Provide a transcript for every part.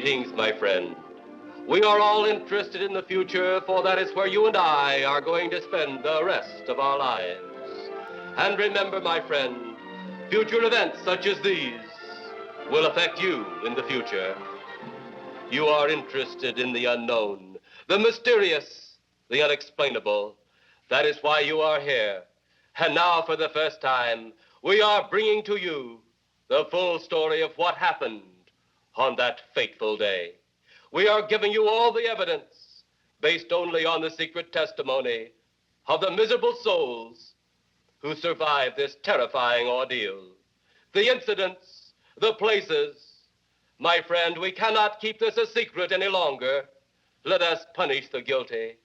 Greetings, my friend. We are all interested in the future, for that is where you and I are going to spend the rest of our lives. And remember, my friend, future events such as these will affect you in the future. You are interested in the unknown, the mysterious, the unexplainable. That is why you are here. And now, for the first time, we are bringing to you the full story of what happened on that fateful day. We are giving you all the evidence based only on the secret testimony of the miserable souls who survived this terrifying ordeal. The incidents, the places. My friend, we cannot keep this a secret any longer. Let us punish the guilty.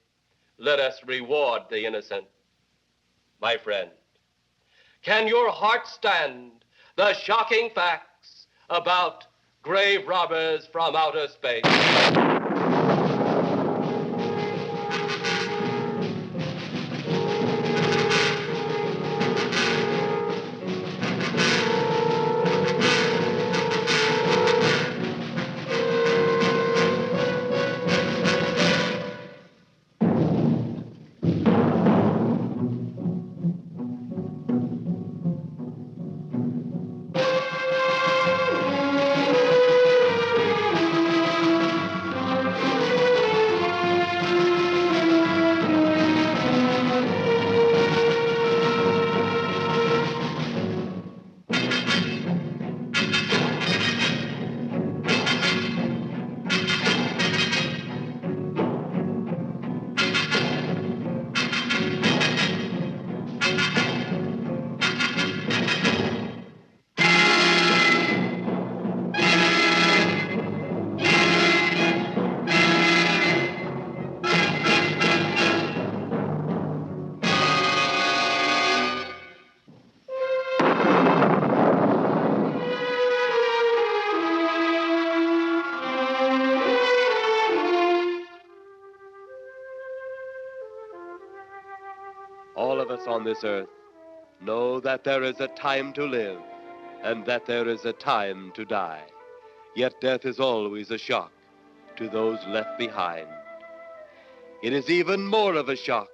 Let us reward the innocent. My friend, can your heart stand the shocking facts about grave robbers from outer space? All of us on this earth know that there is a time to live and that there is a time to die. Yet death is always a shock to those left behind. It is even more of a shock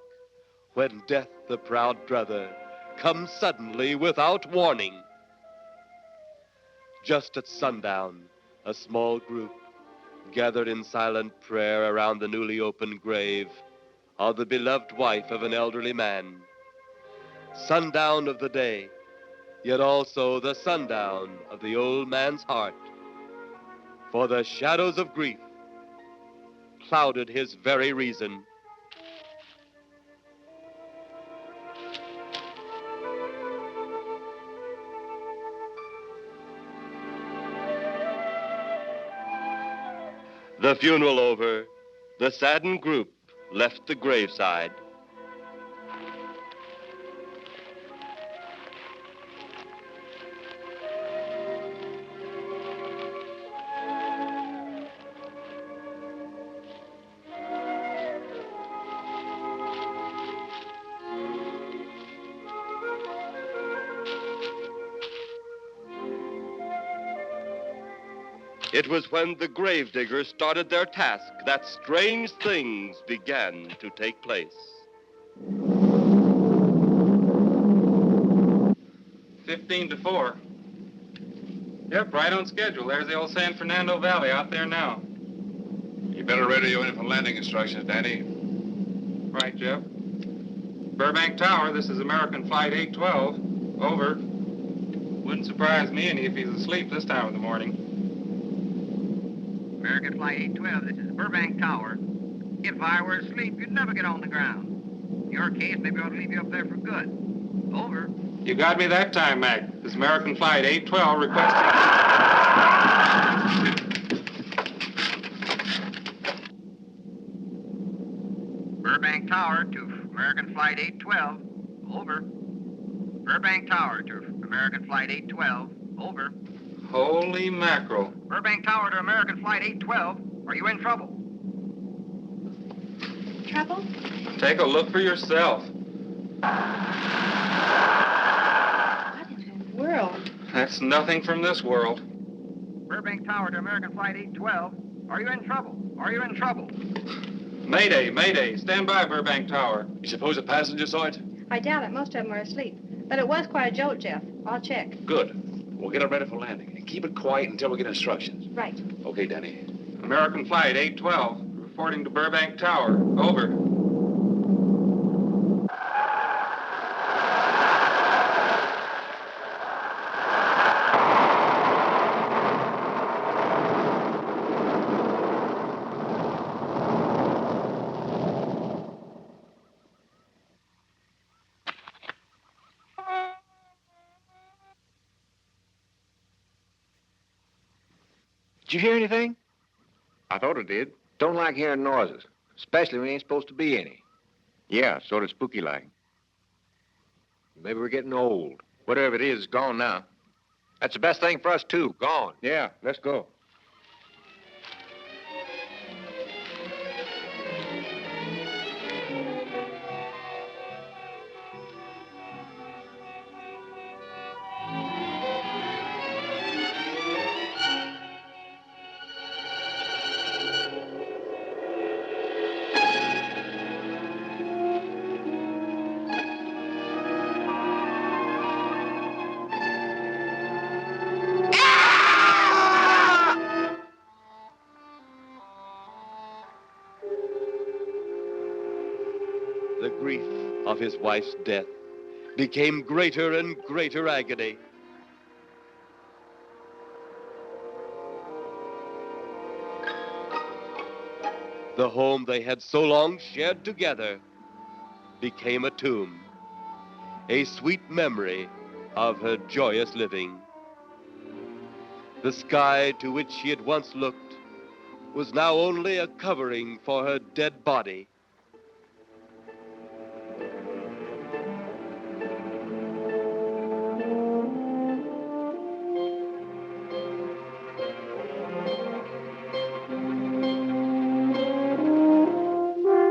when death, the proud brother, comes suddenly without warning. Just at sundown, a small group gathered in silent prayer around the newly opened grave of the beloved wife of an elderly man. Sundown of the day, yet also the sundown of the old man's heart. For the shadows of grief clouded his very reason. The funeral over, the saddened group left the graveside. It was when the gravediggers started their task that strange things began to take place. 15-4. Yep, right on schedule. There's the old San Fernando Valley out there now. You better radio in for landing instructions, Danny. Right, Jeff. Burbank Tower, this is American Flight 812. Over. Wouldn't surprise me any if he's asleep this time of the morning. American Flight 812, this is Burbank Tower. If I were asleep, you'd never get on the ground. In your case, maybe I ought to leave you up there for good. Over. You got me that time, Mac. This is American Flight 812 requesting... Burbank Tower to American Flight 812. Over. Burbank Tower to American Flight 812. Over. Holy mackerel. Burbank Tower to American Flight 812. Are you in trouble? Trouble? Take a look for yourself. What in the world? That's nothing from this world. Burbank Tower to American Flight 812. Are you in trouble? Are you in trouble? Mayday, mayday. Stand by, Burbank Tower. You suppose a passenger saw it? I doubt it. Most of them are asleep. But it was quite a jolt, Jeff. I'll check. Good. We'll get it ready for landing. And keep it quiet until we get instructions. Right. Okay, Danny. American Flight 812, reporting to Burbank Tower. Over. Did you hear anything? I thought it did. Don't like hearing noises, especially when there ain't supposed to be any. Yeah, sort of spooky-like. Maybe we're getting old. Whatever it is, it's gone now. That's the best thing for us, too. Gone. Yeah, let's go. The grief of his wife's death became greater and greater agony. The home they had so long shared together became a tomb, a sweet memory of her joyous living. The sky to which she had once looked was now only a covering for her dead body.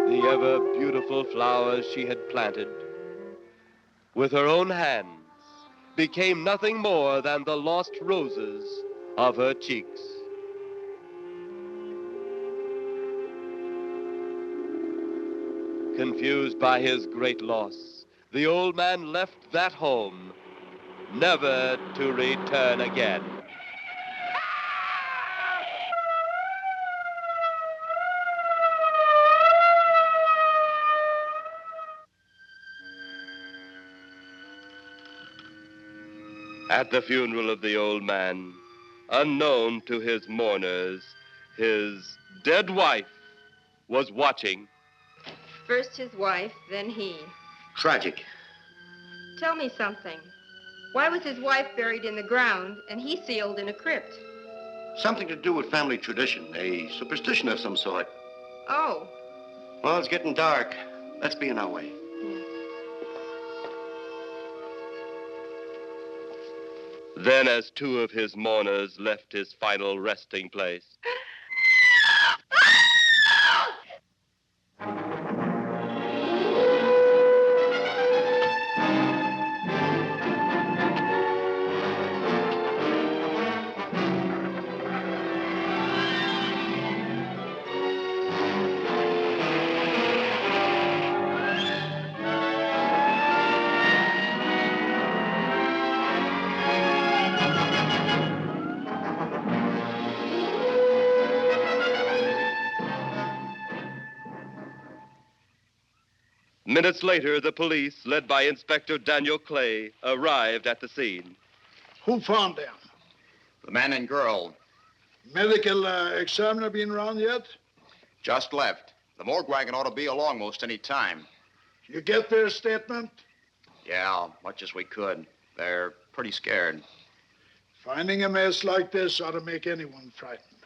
The ever-beautiful flowers she had planted with her own hands became nothing more than the lost roses of her cheeks. Confused by his great loss, the old man left that home, never to return again. At the funeral of the old man, unknown to his mourners, his dead wife was watching. First his wife, then he. Tragic. Tell me something. Why was his wife buried in the ground and he sealed in a crypt? Something to do with family tradition, a superstition of some sort. Oh. Well, it's getting dark. Let's be on our way. Then, as two of his mourners left his final resting place, minutes later, the police, led by Inspector Daniel Clay, arrived at the scene. Who found them? The man and girl. Medical examiner been around yet? Just left. The morgue wagon ought to be along most any time. You get their statement? Yeah, much as we could. They're pretty scared. Finding a mess like this ought to make anyone frightened.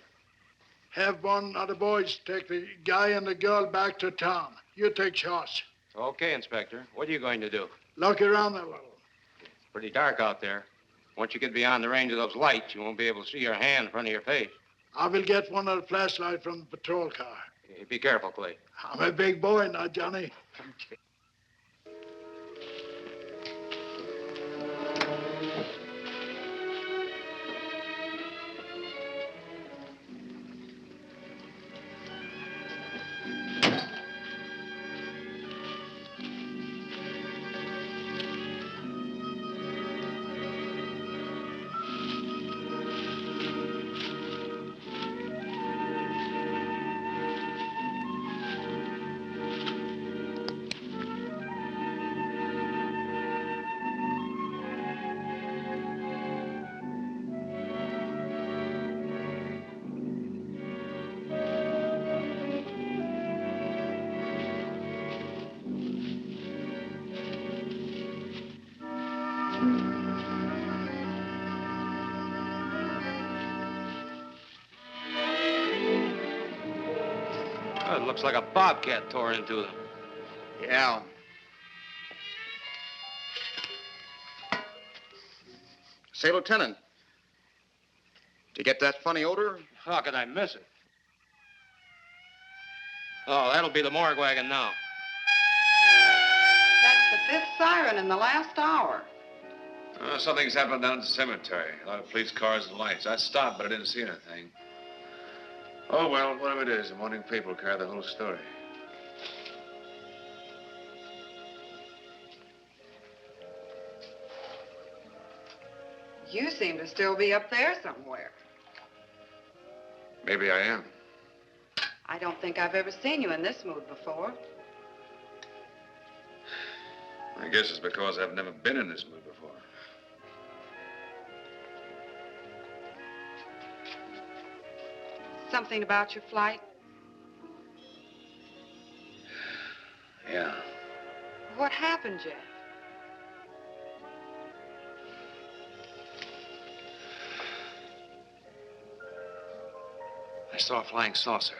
Have one of the boys take the guy and the girl back to town. You take charge. Okay, Inspector. What are you going to do? Look around a little. It's pretty dark out there. Once you get beyond the range of those lights, you won't be able to see your hand in front of your face. I will get one of the flashlights from the patrol car. Be careful, Clay. I'm a big boy now, Johnny. Oh, it looks like a bobcat tore into them. Yeah. Say, Lieutenant, did you get that funny odor? How could I miss it? Oh, that'll be the morgue wagon now. That's the fifth siren in the last hour. Something's happened down at the cemetery. A lot of police cars and lights. I stopped, but I didn't see anything. Oh, well, whatever it is, the morning paper will carry the whole story. You seem to still be up there somewhere. Maybe I am. I don't think I've ever seen you in this mood before. I guess it's because I've never been in this mood before. Something about your flight? Yeah. What happened, Jeff? I saw a flying saucer.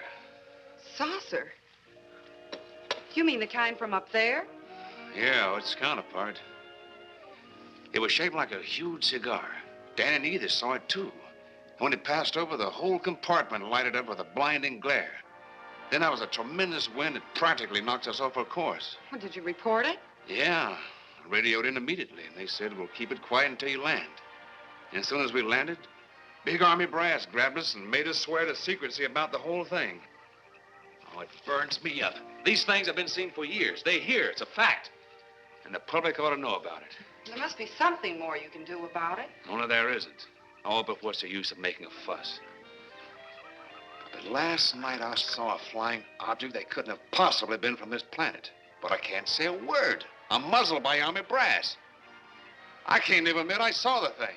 Saucer? You mean the kind from up there? Yeah, its counterpart. It was shaped like a huge cigar. Dan and Edith saw it, too. When it passed over, the whole compartment lighted up with a blinding glare. Then there was a tremendous wind that practically knocked us off our course. Well, did you report it? Yeah. I radioed in immediately, and they said, we'll keep it quiet until you land. And as soon as we landed, big army brass grabbed us and made us swear to secrecy about the whole thing. Oh, it burns me up. These things have been seen for years. They hear. It's a fact. And the public ought to know about it. There must be something more you can do about it. Only there isn't. Oh, but what's the use of making a fuss? But last night I saw a flying object that couldn't have possibly been from this planet. But I can't say a word. I'm muzzled by army brass. I can't even admit I saw the thing.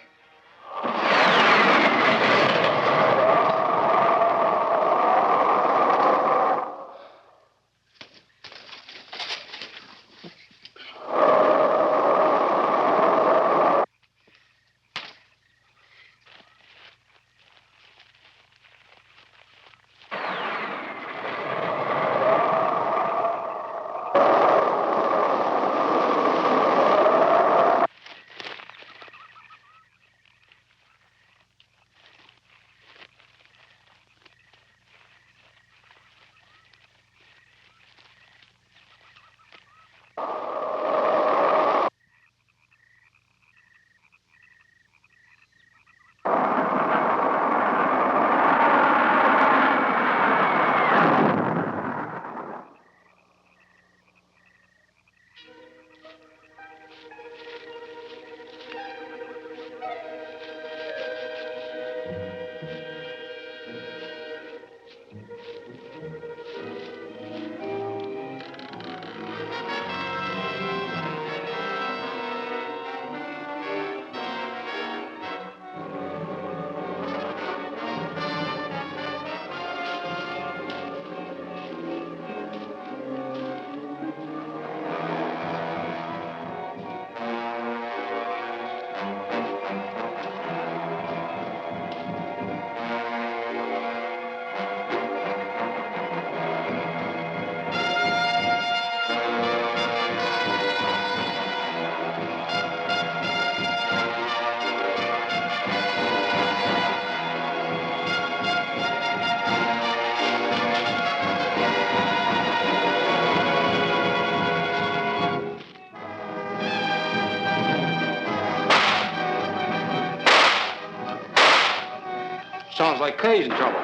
Sounds like Kay's in trouble.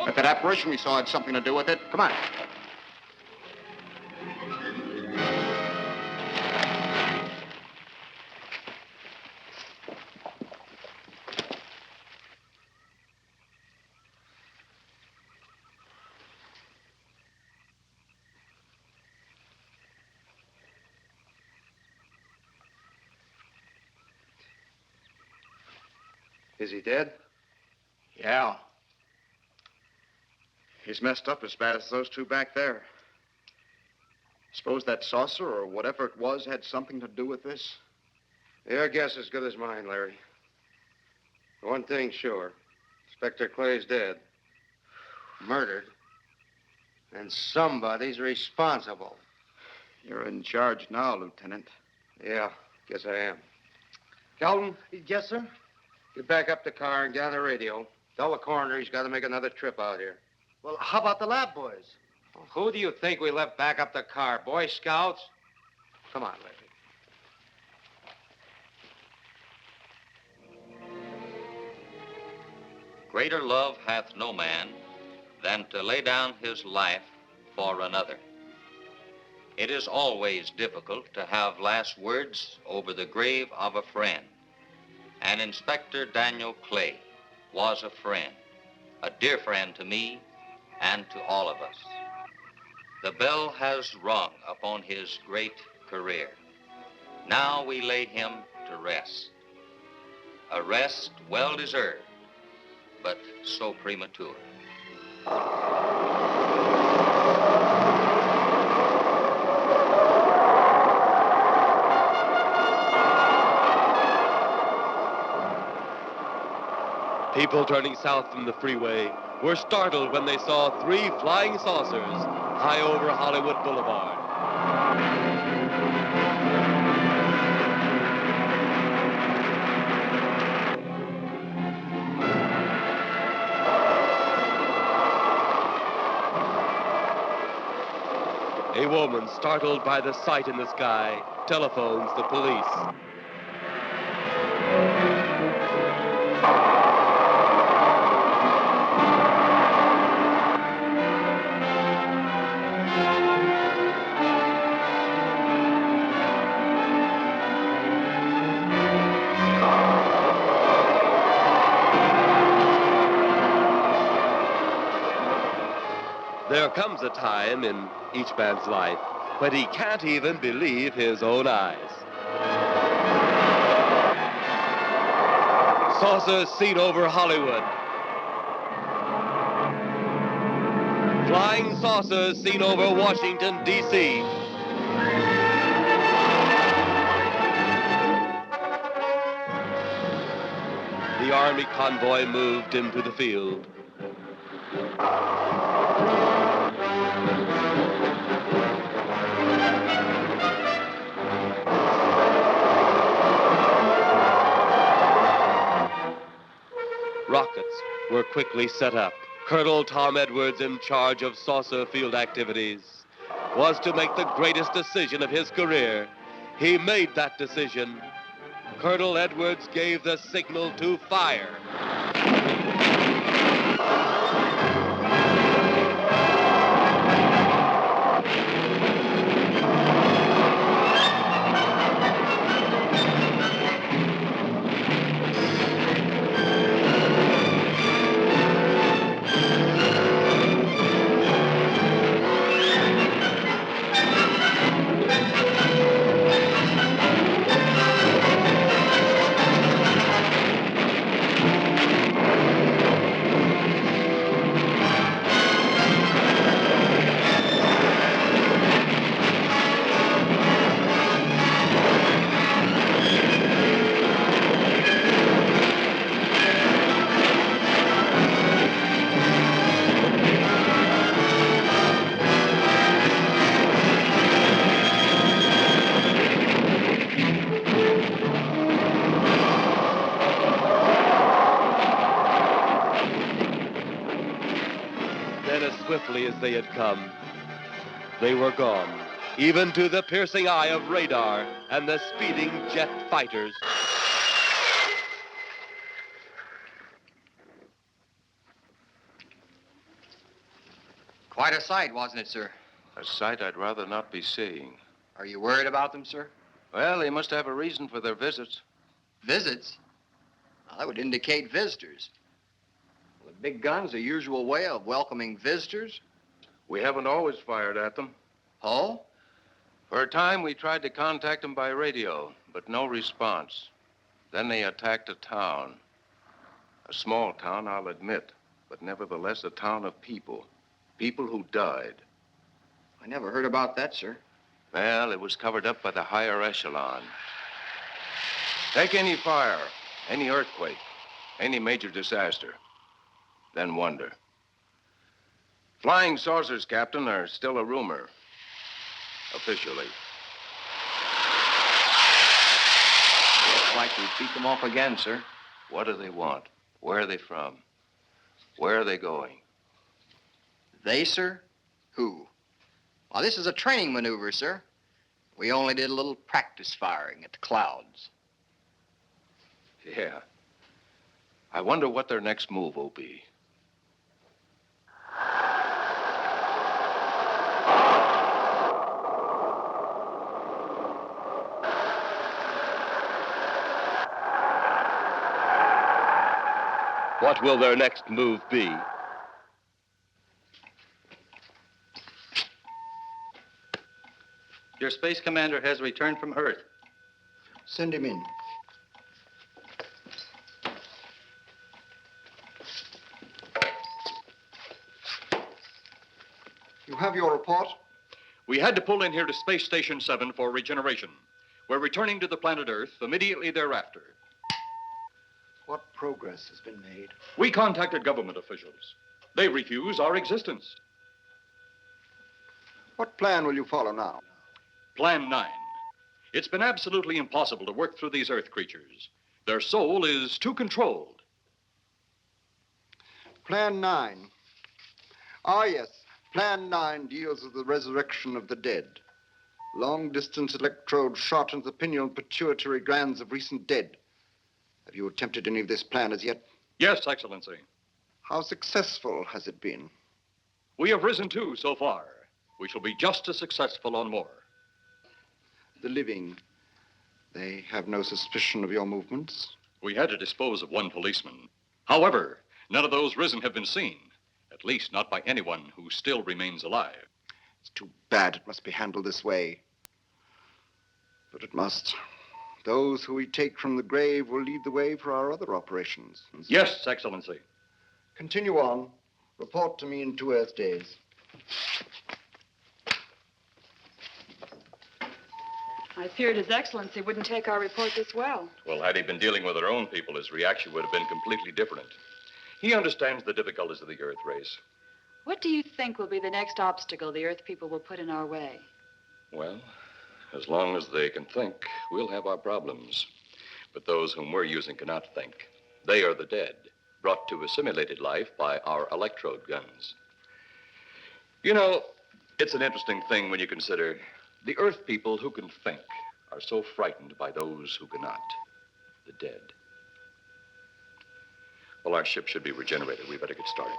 If that apparition we saw had something to do with it, come on. Is he dead? Yeah. He's messed up as bad as those two back there. Suppose that saucer or whatever it was had something to do with this? Your guess is as good as mine, Larry. One thing's sure. Inspector Clay's dead. Murdered. And somebody's responsible. You're in charge now, Lieutenant. Yeah, guess I am. Calton? Yes, sir? Get back up the car and get on the radio. Tell the coroner he's got to make another trip out here. Well, how about the lab boys? Well, who do you think we left back up the car? Boy Scouts? Come on, Larry. Greater love hath no man than to lay down his life for another. It is always difficult to have last words over the grave of a friend. And Inspector Daniel Clay was a friend, a dear friend to me and to all of us. The bell has rung upon his great career. Now we lay him to rest. A rest well deserved, but so premature. People turning south from the freeway were startled when they saw 3 flying saucers high over Hollywood Boulevard. A woman, startled by the sight in the sky, telephones the police. There comes a time in each man's life when he can't even believe his own eyes. Saucers seen over Hollywood. Flying saucers seen over Washington, D.C. The Army convoy moved into the field. Rockets were quickly set up. Colonel Tom Edwards, in charge of saucer field activities, was to make the greatest decision of his career. He made that decision. Colonel Edwards gave the signal to fire. Swiftly as they had come, they were gone, even to the piercing eye of radar and the speeding jet fighters. Quite a sight, wasn't it, sir? A sight I'd rather not be seeing. Are you worried about them, sir? Well, they must have a reason for their visits. Visits? Well, that would indicate visitors. Well, the big gun's the usual way of welcoming visitors. We haven't always fired at them. Oh? For a time, we tried to contact them by radio, but no response. Then they attacked a town. A small town, I'll admit, but nevertheless a town of people. People who died. I never heard about that, sir. Well, it was covered up by the higher echelon. Take any fire, any earthquake, any major disaster, then wonder. Flying saucers, Captain, are still a rumor. Officially. Looks like we beat them off again, sir. What do they want? Where are they from? Where are they going? They, sir? Who? Well, this is a training maneuver, sir. We only did a little practice firing at the clouds. Yeah. I wonder what their next move will be. What will their next move be? Your space commander has returned from Earth. Send him in. You have your report? We had to pull in here to Space Station 7 for regeneration. We're returning to the planet Earth immediately thereafter. What progress has been made? We contacted government officials. They refuse our existence. What plan will you follow now? Plan 9. It's been absolutely impossible to work through these Earth creatures. Their soul is too controlled. Plan 9. Ah, yes. Plan 9 deals with the resurrection of the dead. Long-distance electrode shot into the pineal and pituitary glands of recent dead. Have you attempted any of this plan as yet? Yes, Excellency. How successful has it been? We have risen too so far. We shall be just as successful on more. The living, they have no suspicion of your movements? We had to dispose of one policeman. However, none of those risen have been seen. At least not by anyone who still remains alive. It's too bad it must be handled this way. But it must. Those who we take from the grave will lead the way for our other operations. Yes, Excellency. Continue on. Report to me in 2 Earth days. I feared His Excellency wouldn't take our report this well. Well, had he been dealing with our own people, his reaction would have been completely different. He understands the difficulties of the Earth race. What do you think will be the next obstacle the Earth people will put in our way? Well, as long as they can think, we'll have our problems. But those whom we're using cannot think. They are the dead, brought to assimilated life by our electrode guns. You know, it's an interesting thing when you consider the Earth people who can think are so frightened by those who cannot, the dead. Well, our ship should be regenerated. We better get started.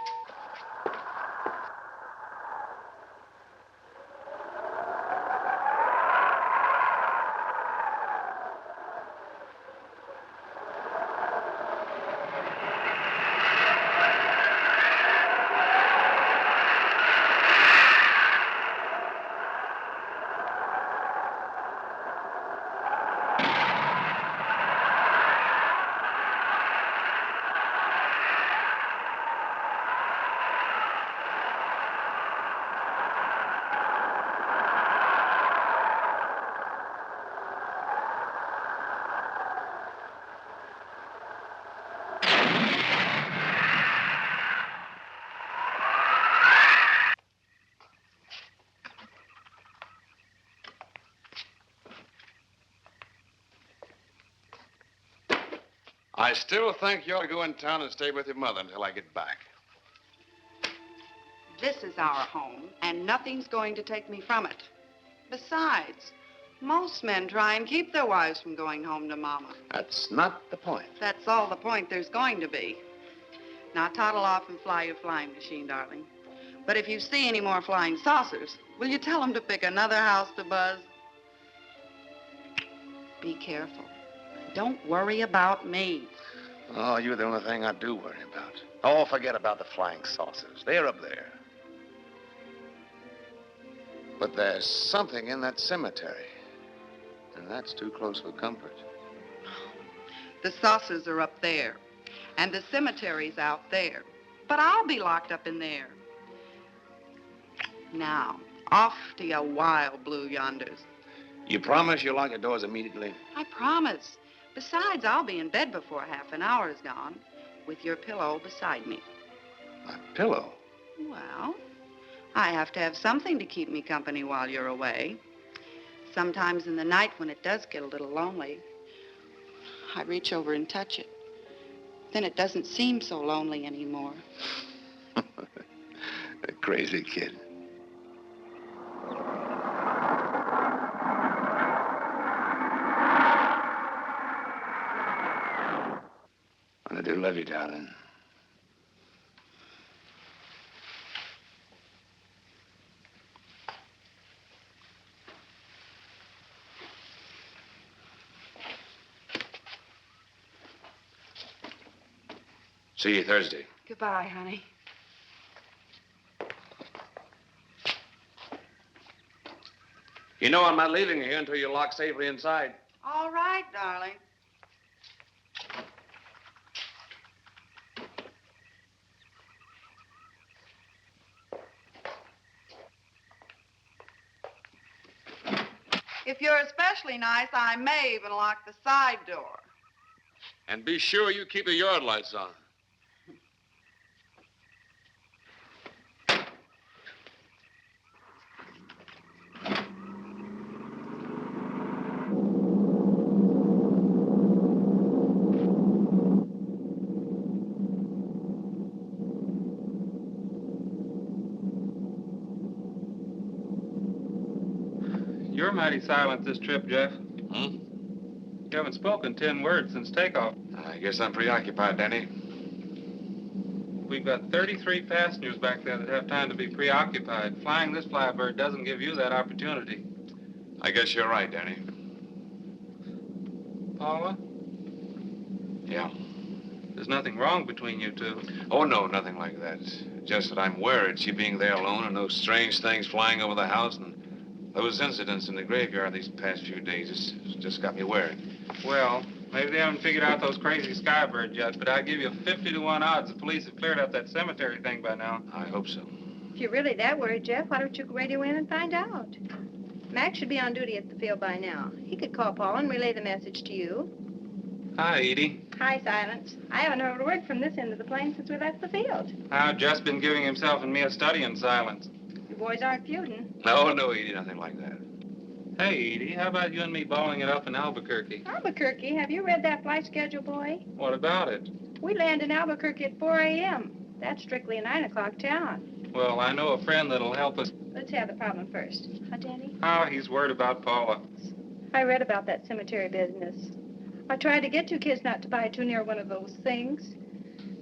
I still think you ought to go in town and stay with your mother until I get back. This is our home, and nothing's going to take me from it. Besides, most men try and keep their wives from going home to Mama. That's not the point. That's all the point there's going to be. Now, toddle off and fly your flying machine, darling. But if you see any more flying saucers, will you tell them to pick another house to buzz? Be careful. Don't worry about me. Oh, you're the only thing I do worry about. Oh, forget about the flying saucers. They're up there. But there's something in that cemetery. And that's too close for comfort. The saucers are up there, and the cemetery's out there. But I'll be locked up in there. Now, off to your wild blue yonders. You promise you'll lock the doors immediately? I promise. Besides, I'll be in bed before half an hour is gone, with your pillow beside me. My pillow? Well, I have to have something to keep me company while you're away. Sometimes in the night when it does get a little lonely, I reach over and touch it. Then it doesn't seem so lonely anymore. A crazy kid. I do love you, darling. See you Thursday. Goodbye, honey. You know I'm not leaving you here until you're locked safely inside. All right, darling. If you're especially nice, I may even lock the side door. And be sure you keep the yard lights on. You're mighty silent this trip, Jeff. Hmm? You haven't spoken 10 words since takeoff. I guess I'm preoccupied, Danny. We've got 33 passengers back there that have time to be preoccupied. Flying this flybird doesn't give you that opportunity. I guess you're right, Danny. Paula? Yeah. There's nothing wrong between you two. Oh, no, nothing like that. Just that I'm worried, she being there alone and those strange things flying over the house and those incidents in the graveyard these past few days. It's just got me worried. Well, maybe they haven't figured out those crazy skybirds yet, but I give you 50 to 1 odds the police have cleared up that cemetery thing by now. I hope so. If you're really that worried, Jeff, why don't you radio in and find out? Mac should be on duty at the field by now. He could call Paul and relay the message to you. Hi, Edie. Hi, Silence. I haven't heard a word from this end of the plane since we left the field. I've just been giving himself and me a study in silence. You boys aren't feuding. No, Edie, nothing like that. Hey, Edie, how about you and me balling it up in Albuquerque? Albuquerque? Have you read that flight schedule, boy? What about it? We land in Albuquerque at 4 a.m. That's strictly a 9 o'clock town. Well, I know a friend that'll help us. Let's have the problem first. Huh, Danny? Oh, he's worried about Paula. I read about that cemetery business. I tried to get you kids not to buy too near one of those things.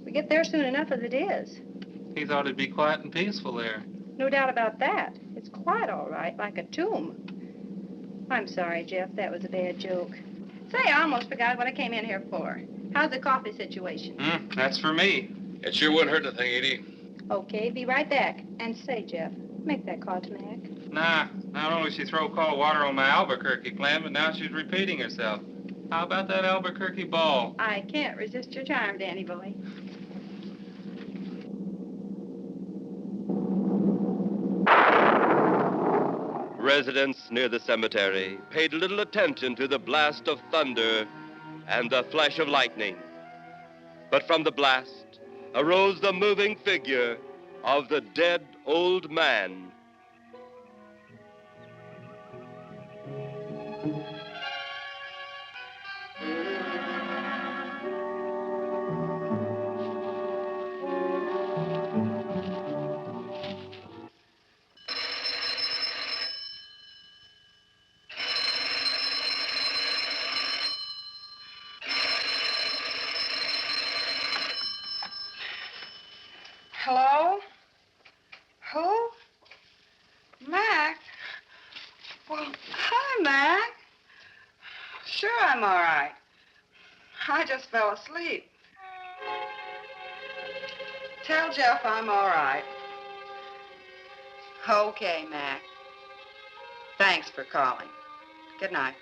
We get there soon enough as it is. He thought it'd be quiet and peaceful there. No doubt about that. It's quite all right, like a tomb. I'm sorry, Jeff. That was a bad joke. Say, I almost forgot what I came in here for. How's the coffee situation? That's for me. It sure wouldn't hurt a thing, Edie. Okay, be right back. And say, Jeff, make that call to Mac. Nah, not only she throw cold water on my Albuquerque plan, but now she's repeating herself. How about that Albuquerque ball? I can't resist your charm, Danny boy. Residents near the cemetery paid little attention to the blast of thunder and the flash of lightning. But from the blast arose the moving figure of the dead old man. Hello? Who? Mac? Well, hi, Mac. Sure, I'm all right. I just fell asleep. Tell Jeff I'm all right. Okay, Mac. Thanks for calling. Good night.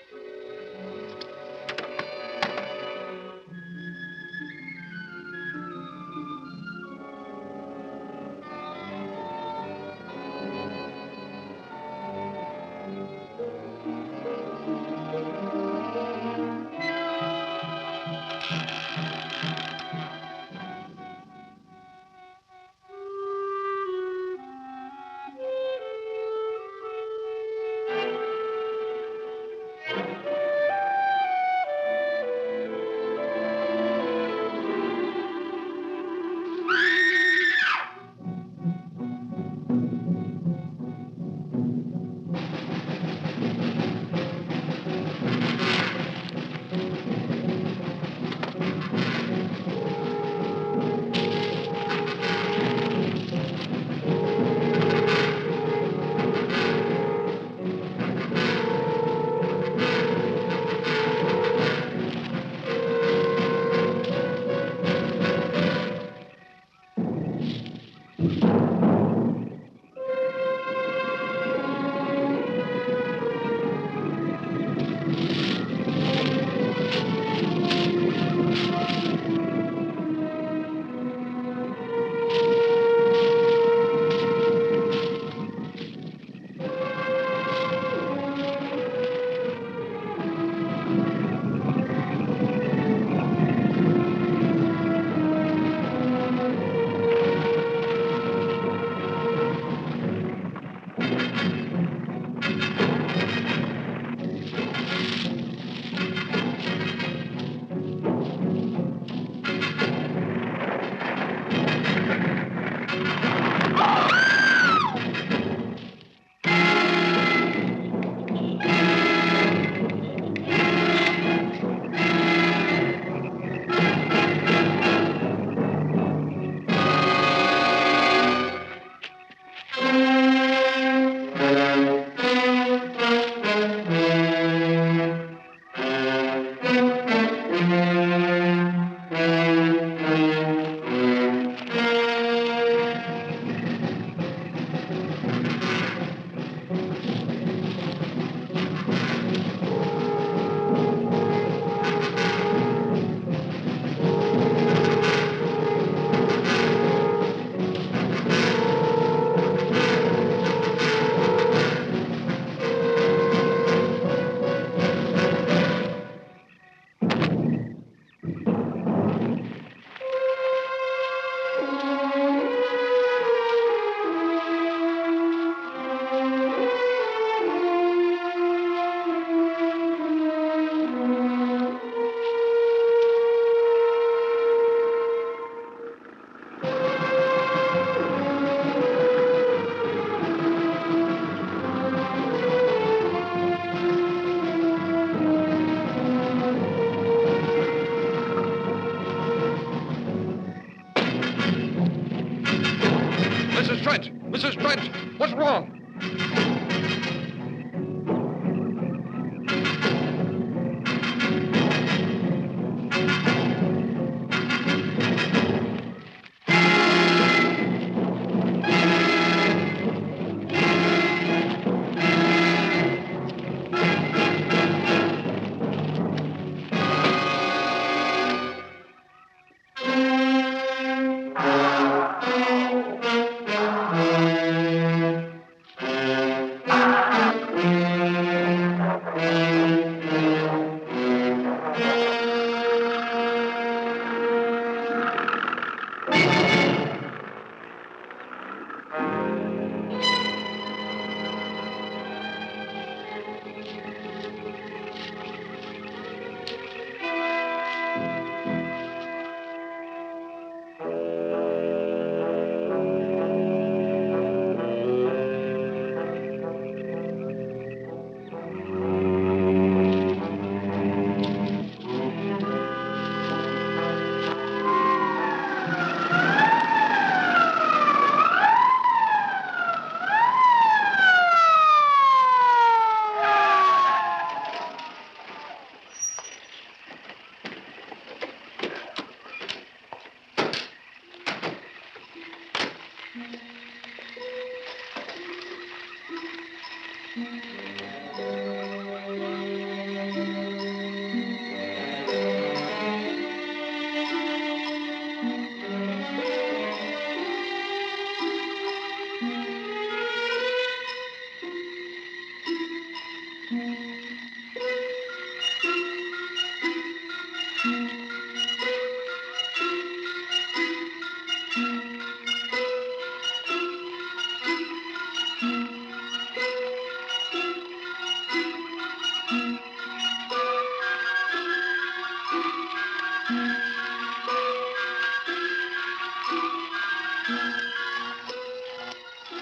Trent! Mrs. Trent! What's wrong?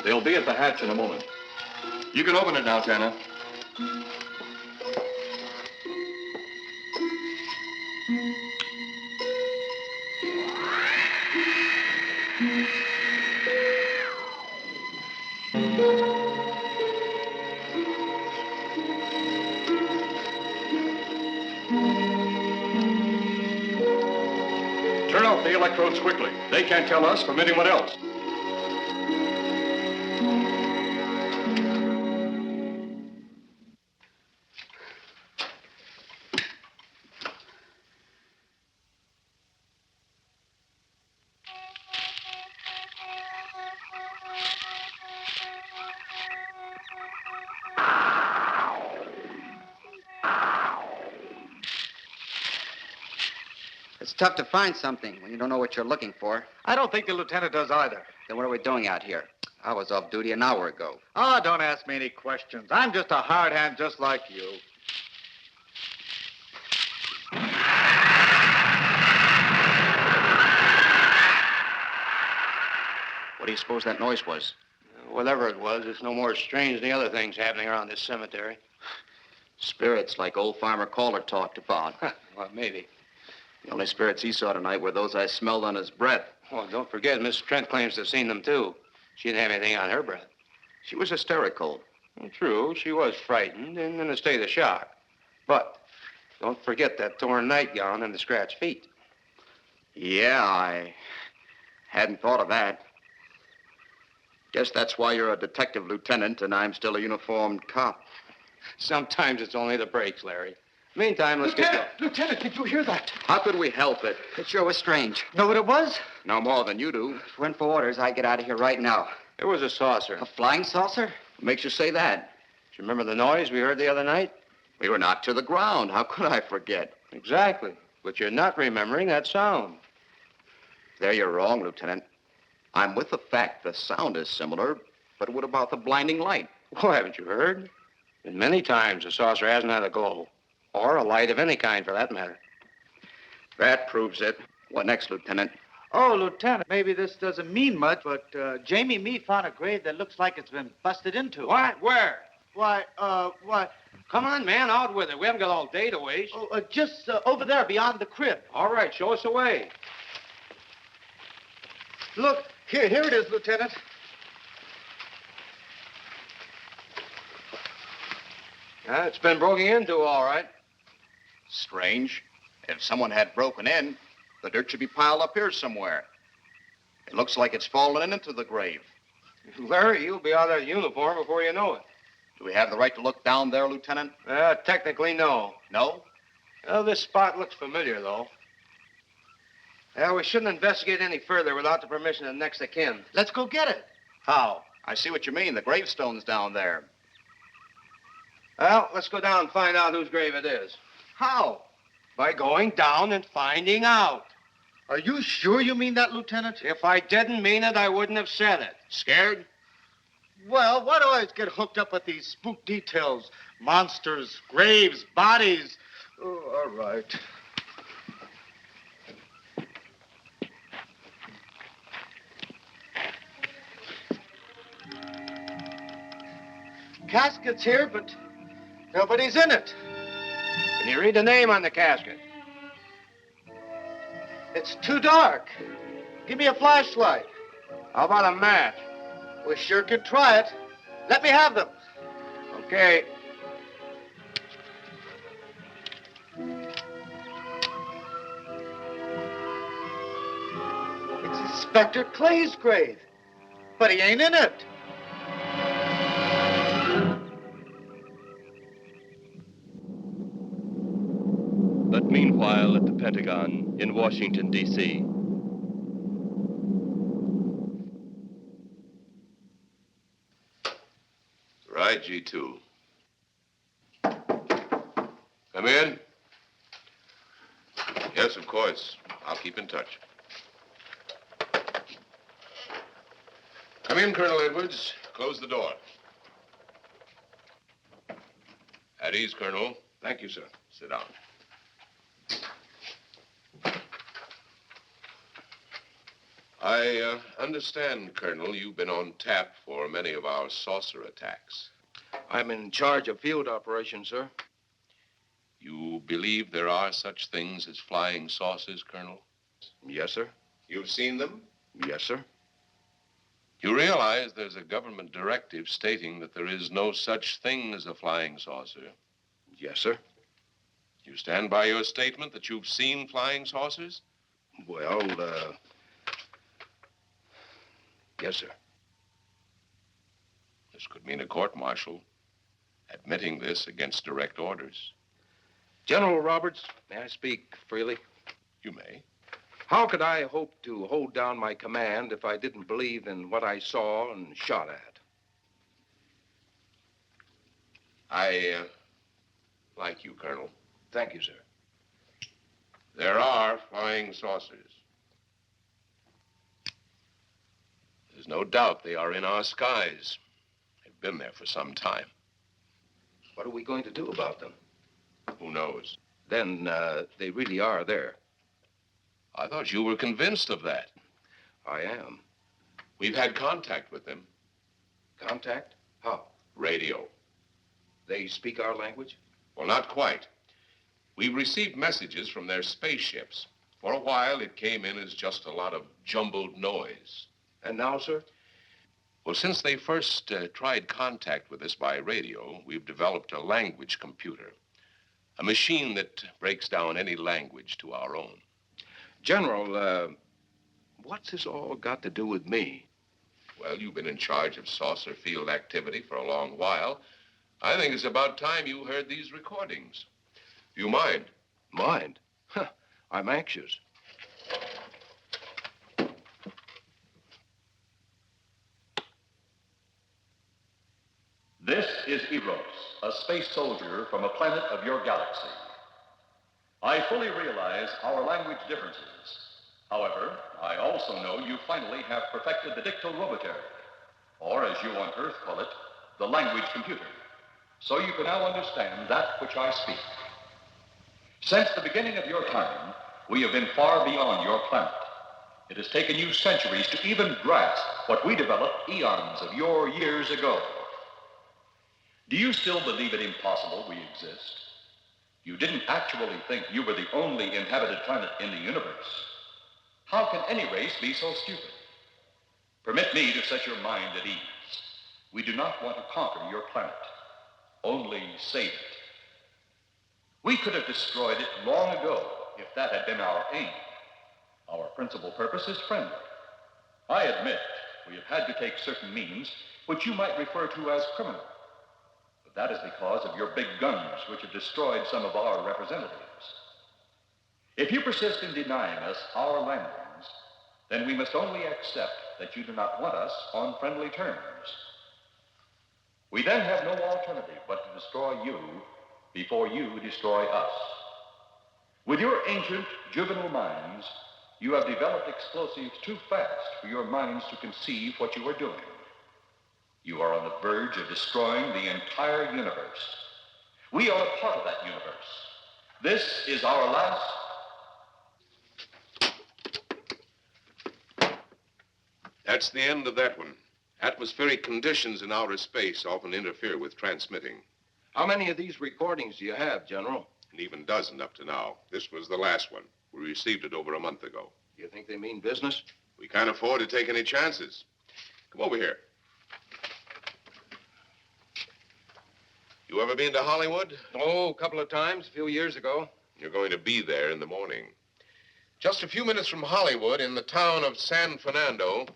They'll be at the hatch in a moment. You can open it now, Tanner. Turn off the electrodes quickly. They can't tell us from anyone else. It's tough to find something when you don't know what you're looking for. I don't think the lieutenant does either. Then what are we doing out here? I was off duty an hour ago. Oh, don't ask me any questions. I'm just a hard hand just like you. What do you suppose that noise was? Whatever it was, it's no more strange than the other things happening around this cemetery. Spirits like old Farmer Caller talked about. Well, maybe. The only spirits he saw tonight were those I smelled on his breath. Well, don't forget, Miss Trent claims to have seen them, too. She didn't have anything on her breath. She was hysterical. Well, true, she was frightened and in a state of shock. But don't forget that torn nightgown and the scratched feet. Yeah, I hadn't thought of that. Guess that's why you're a detective lieutenant and I'm still a uniformed cop. Sometimes it's only the breaks, Larry. Meantime, let's get going. Lieutenant, did you hear that? How could we help it? It sure was strange. Know what it was? No more than you do. If it weren't for orders, I'd get out of here right now. It was a saucer. A flying saucer? What makes you say that? Do you remember the noise we heard the other night? We were knocked to the ground. How could I forget? Exactly. But you're not remembering that sound. There you're wrong, Lieutenant. I'm with the fact the sound is similar, but what about the blinding light? Oh, haven't you heard? And many times the saucer hasn't had a glow. Or a light of any kind, for that matter. That proves it. What next, Lieutenant? Oh, Lieutenant, maybe this doesn't mean much, but Jamie Meade found a grave that looks like it's been busted into. What? Where? Why? Come on, man, out with it. We haven't got all day to waste. Oh, just over there beyond the crib. All right, show us the way. Look, here it is, Lieutenant. It's been broken into, all right. Strange. If someone had broken in, the dirt should be piled up here somewhere. It looks like it's fallen into the grave. Larry, you'll be out of that uniform before you know it. Do we have the right to look down there, Lieutenant? Technically, no. No? Well, this spot looks familiar, though. We shouldn't investigate any further without the permission of next of kin. Let's go get it. How? I see what you mean. The gravestone's down there. Well, let's go down and find out whose grave it is. How? By going down and finding out. Are you sure you mean that, Lieutenant? If I didn't mean it, I wouldn't have said it. Scared? Well, why do I always get hooked up with these spook details? Monsters, graves, bodies. Oh, all right. Casket's here, but nobody's in it. Can you read the name on the casket? It's too dark. Give me a flashlight. How about a match? We sure could try it. Let me have them. Okay. It's Inspector Clay's grave, but he ain't in it. But meanwhile, at the Pentagon in Washington, D.C., Right, G2. Come in. Yes, of course. I'll keep in touch. Come in, Colonel Edwards. Close the door. At ease, Colonel. Thank you, sir. Sit down. I understand, Colonel, you've been on tap for many of our saucer attacks. I'm in charge of field operations, sir. You believe there are such things as flying saucers, Colonel? Yes, sir. You've seen them? Yes, sir. You realize there's a government directive stating that there is no such thing as a flying saucer? Yes, sir. You stand by your statement that you've seen flying saucers? Well, yes, sir. This could mean a court-martial, admitting this against direct orders. General Roberts, may I speak freely? You may. How could I hope to hold down my command if I didn't believe in what I saw and shot at? I like you, Colonel. Thank you, sir. There are flying saucers. There's no doubt they are in our skies. They've been there for some time. What are we going to do about them? Who knows? Then they really are there. I thought you were convinced of that. I am. We've had contact with them. Contact? How? Radio. They speak our language? Well, not quite. We've received messages from their spaceships. For a while, it came in as just a lot of jumbled noise. And now, sir? Well, since they first tried contact with us by radio, we've developed a language computer. A machine that breaks down any language to our own. General, what's this all got to do with me? Well, you've been in charge of saucer field activity for a long while. I think it's about time you heard these recordings. Do you mind? Mind? Huh, I'm anxious. This is Eros, a space soldier from a planet of your galaxy. I fully realize our language differences. However, I also know you finally have perfected the dictorobotery, or as you on Earth call it, the language computer. So you can now understand that which I speak. Since the beginning of your time, we have been far beyond your planet. It has taken you centuries to even grasp what we developed eons of your years ago. Do you still believe it impossible we exist? You didn't actually think you were the only inhabited planet in the universe. How can any race be so stupid? Permit me to set your mind at ease. We do not want to conquer your planet. only save it. We could have destroyed it long ago if that had been our aim. Our principal purpose is friendly. I admit we have had to take certain means which you might refer to as criminal. But that is because of your big guns, which have destroyed some of our representatives. If you persist in denying us our landings, then we must only accept that you do not want us on friendly terms. We then have no alternative but to destroy you before you destroy us. With your ancient, juvenile minds, you have developed explosives too fast for your minds to conceive what you are doing. You are on the verge of destroying the entire universe. We are a part of that universe. This is our last... That's the end of that one. Atmospheric conditions in outer space often interfere with transmitting. How many of these recordings do you have, General? An even dozen up to now. This was the last one. We received it over a month ago. You think they mean business? We can't afford to take any chances. Come over here. You ever been to Hollywood? Oh, a couple of times, a few years ago. You're going to be there in the morning. Just a few minutes from Hollywood, in the town of San Fernando,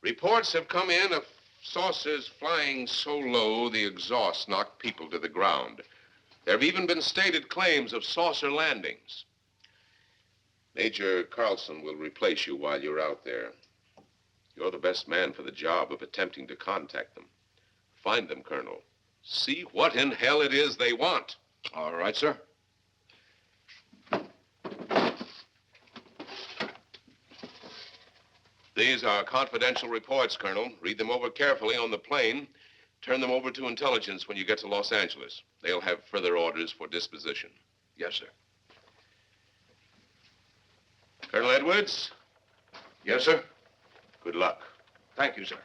reports have come in of saucers flying so low the exhaust knocked people to the ground. There have even been stated claims of saucer landings. Major Carlson will replace you while you're out there. You're the best man for the job of attempting to contact them. Find them, Colonel. See what in hell it is they want. All right, sir. These are confidential reports, Colonel. Read them over carefully on the plane. Turn them over to intelligence when you get to Los Angeles. They'll have further orders for disposition. Yes, sir. Colonel Edwards? Yes, sir. Good luck. Thank you, sir.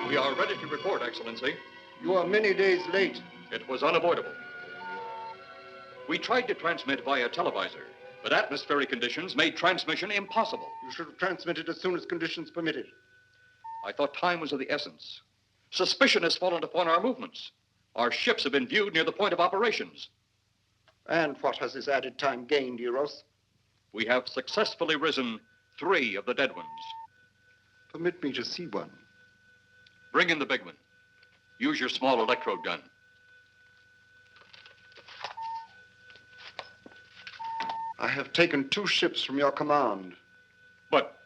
We are ready to report, Excellency. You are many days late. It was unavoidable. We tried to transmit via televisor, but atmospheric conditions made transmission impossible. You should have transmitted as soon as conditions permitted. I thought time was of the essence. Suspicion has fallen upon our movements. Our ships have been viewed near the point of operations. And what has this added time gained, Eros? We have successfully risen 3 of the dead ones. Permit me to see one. Bring in the big one. Use your small electrode gun. I have taken 2 ships from your command. But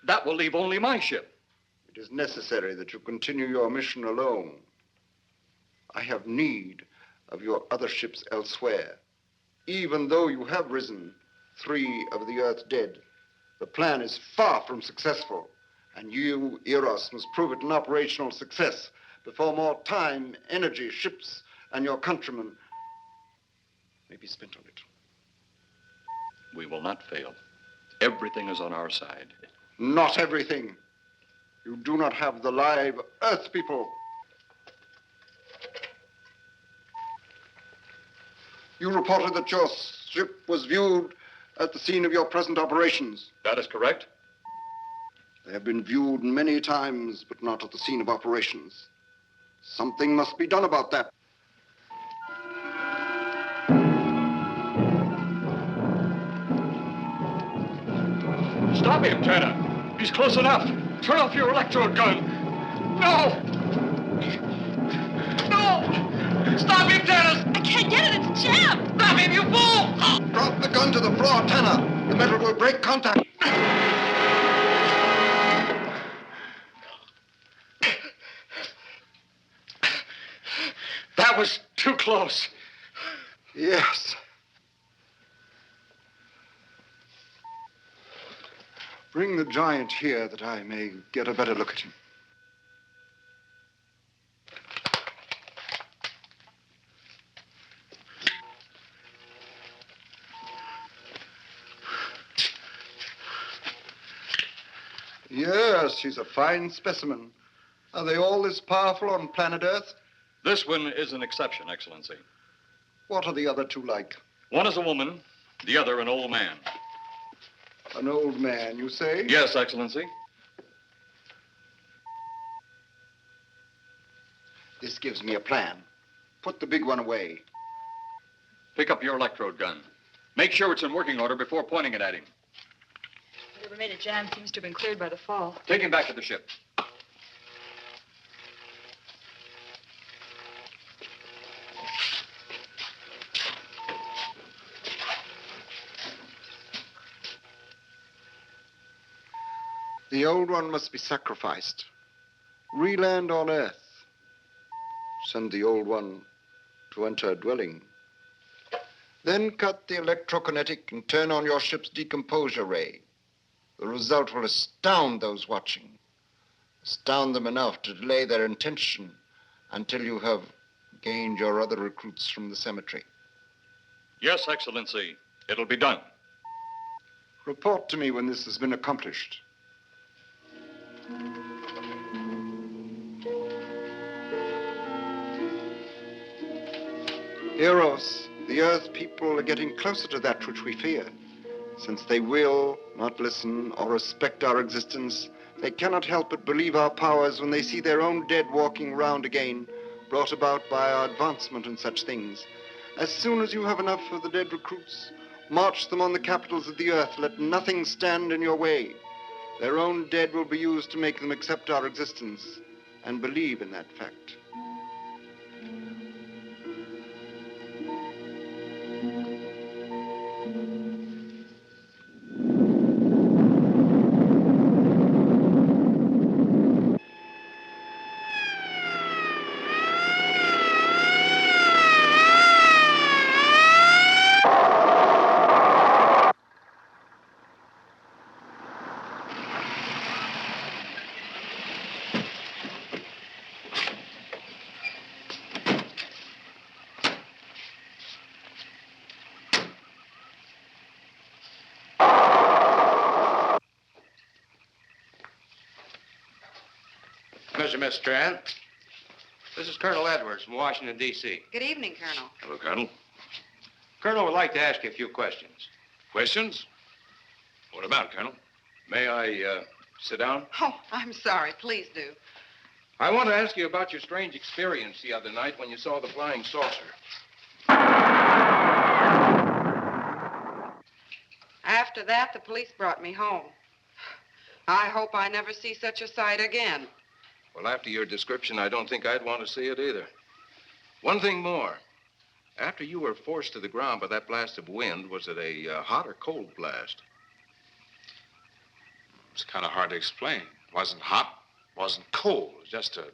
that will leave only my ship. It is necessary that you continue your mission alone. I have need of your other ships elsewhere. Even though you have risen 3 of the Earth's dead, the plan is far from successful. And you, Eros, must prove it an operational success before more time, energy, ships, and your countrymen may be spent on it. We will not fail. Everything is on our side. Not everything. You do not have the live Earth people. You reported that your ship was viewed at the scene of your present operations. That is correct. They have been viewed many times, but not at the scene of operations. Something must be done about that. Stop him, Tanner. He's close enough. Turn off your electrode gun. No! No! Stop him, Tanner! I can't get it. It's jammed. Stop him, you fool! Drop the gun to the floor, Tanner. The metal will break contact. That was too close. Yes. Bring the giant here that I may get a better look at him. Yes, she's a fine specimen. Are they all this powerful on planet Earth? This one is an exception, Excellency. What are the other two like? One is a woman, the other an old man. An old man, you say? Yes, Excellency. This gives me a plan. Put the big one away. Pick up your electrode gun. Make sure it's in working order before pointing it at him. Whatever made a jam seems to have been cleared by the fall. Take him back to the ship. The old one must be sacrificed. Re-land on Earth. Send the old one to enter a dwelling. Then cut the electrokinetic and turn on your ship's decomposure ray. The result will astound those watching. Astound them enough to delay their intention until you have gained your other recruits from the cemetery. Yes, Excellency. It'll be done. Report to me when this has been accomplished. Eros, the Earth people are getting closer to that which we fear. Since they will not listen or respect our existence, they cannot help but believe our powers when they see their own dead walking round again, brought about by our advancement and such things. As soon as you have enough of the dead recruits, march them on the capitals of the Earth. Let nothing stand in your way. Their own dead will be used to make them accept our existence and believe in that fact. Mr. Miss Strand, this is Colonel Edwards from Washington, D.C. Good evening, Colonel. Hello, Colonel. Colonel would like to ask you a few questions. Questions? What about, Colonel? May I sit down? Oh, I'm sorry. Please do. I want to ask you about your strange experience the other night when you saw the flying saucer. After that, the police brought me home. I hope I never see such a sight again. Well, after your description, I don't think I'd want to see it either. One thing more. After you were forced to the ground by that blast of wind, was it a hot or cold blast? It's kind of hard to explain. It wasn't hot, wasn't cold. It was just a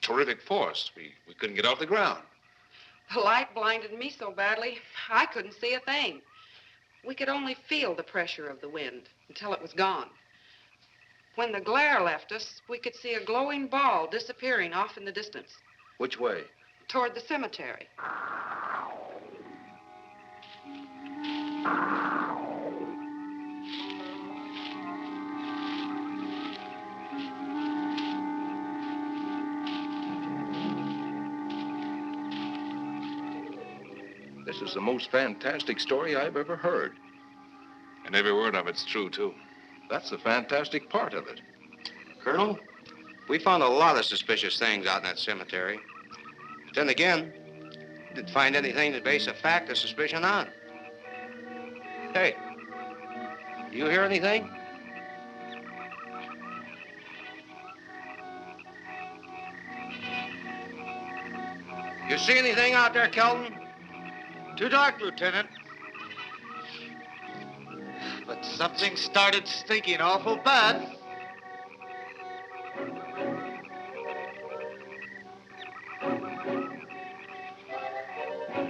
terrific force. We couldn't get off the ground. The light blinded me so badly, I couldn't see a thing. We could only feel the pressure of the wind until it was gone. When the glare left us, we could see a glowing ball disappearing off in the distance. Which way? Toward the cemetery. This is the most fantastic story I've ever heard. And every word of it's true, too. That's the fantastic part of it. Colonel, we found a lot of suspicious things out in that cemetery. But then again, didn't find anything to base a fact or suspicion on. Hey, you hear anything? You see anything out there, Kelton? Too dark, Lieutenant. But something started stinking awful bad.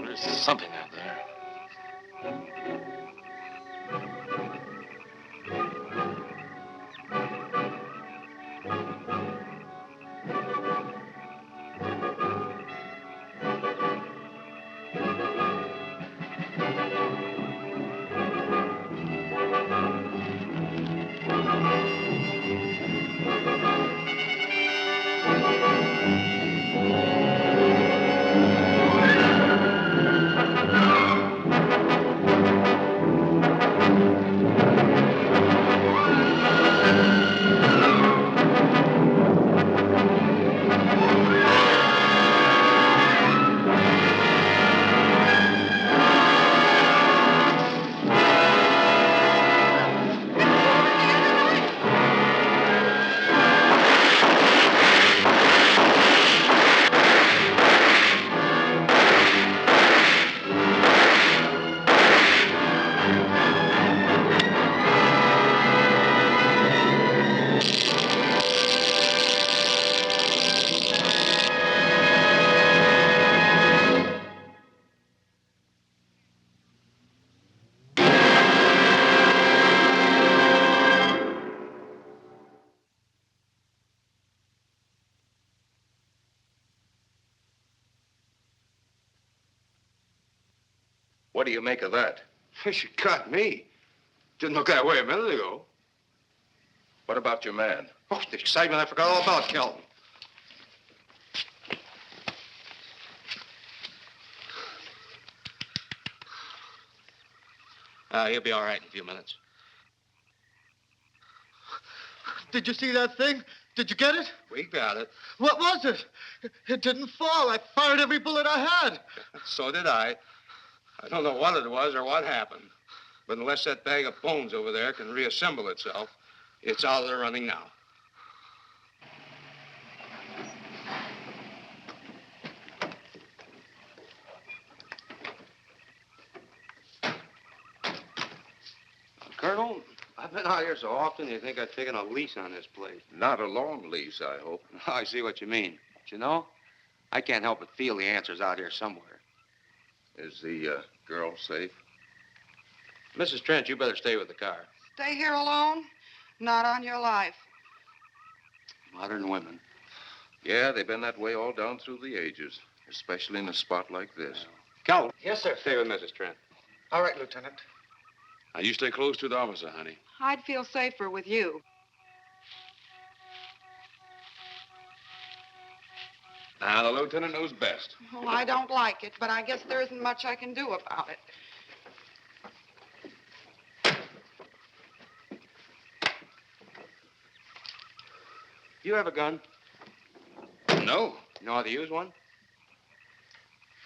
There's something out there. What do you make of that? She got me. Didn't look that way a minute ago. What about your man? Oh, the excitement, I forgot all about Kelton. He'll be all right in a few minutes. Did you see that thing? Did you get it? We got it. What was it? It didn't fall. I fired every bullet I had. So did I. I don't know what it was or what happened. But unless that bag of bones over there can reassemble itself, it's out of the running now. Colonel, I've been out here so often, you think I've taken a lease on this place. Not a long lease, I hope. I see what you mean. But you know, I can't help but feel the answer's out here somewhere. Is the girl safe? Mrs. Trent, you better stay with the car. Stay here alone? Not on your life. Modern women. Yeah, they've been that way all down through the ages, especially in a spot like this. Calvin. Yes, sir. Stay with Mrs. Trent. All right, Lieutenant. Now, you stay close to the officer, honey. I'd feel safer with you. Now, the lieutenant knows best. Well, I don't like it, but I guess there isn't much I can do about it. You have a gun? No. You know how to use one?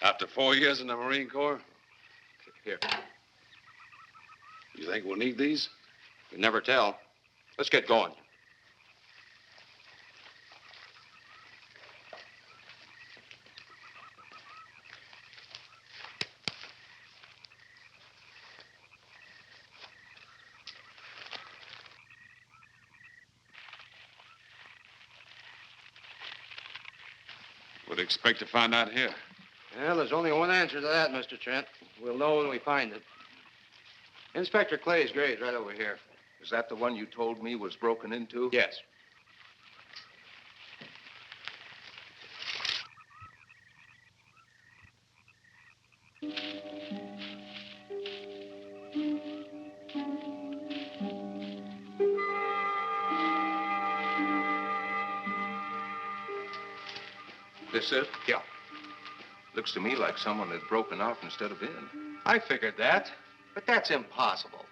After 4 years in the Marine Corps? Here. You think we'll need these? You never tell. Let's get going. Would expect to find out here. Well, there's only one answer to that, Mr. Trent. We'll know when we find it. Inspector Clay's grave's right over here. Is that the one you told me was broken into? Yes. This it? Yeah. Looks to me like someone had broken out instead of in. I figured that, but that's impossible.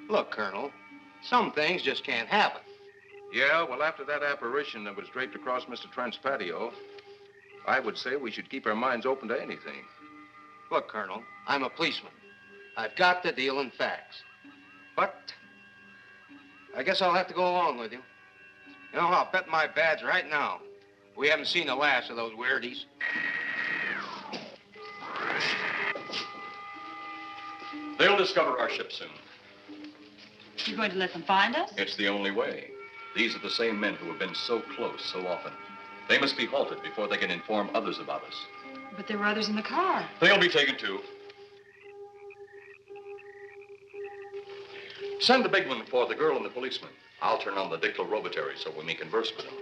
Look, Colonel, some things just can't happen. Yeah, well, after that apparition that was draped across Mr. Trent's patio, I would say we should keep our minds open to anything. Look, Colonel, I'm a policeman. I've got to deal in facts. But I guess I'll have to go along with you. You know, I'll bet my badge right now we haven't seen the last of those weirdies. They'll discover our ship soon. You going to let them find us? It's the only way. These are the same men who have been so close so often. They must be halted before they can inform others about us. But there were others in the car. They'll be taken too. Send the big one for the girl and the policeman. I'll turn on the dictorobatary so we may converse with them.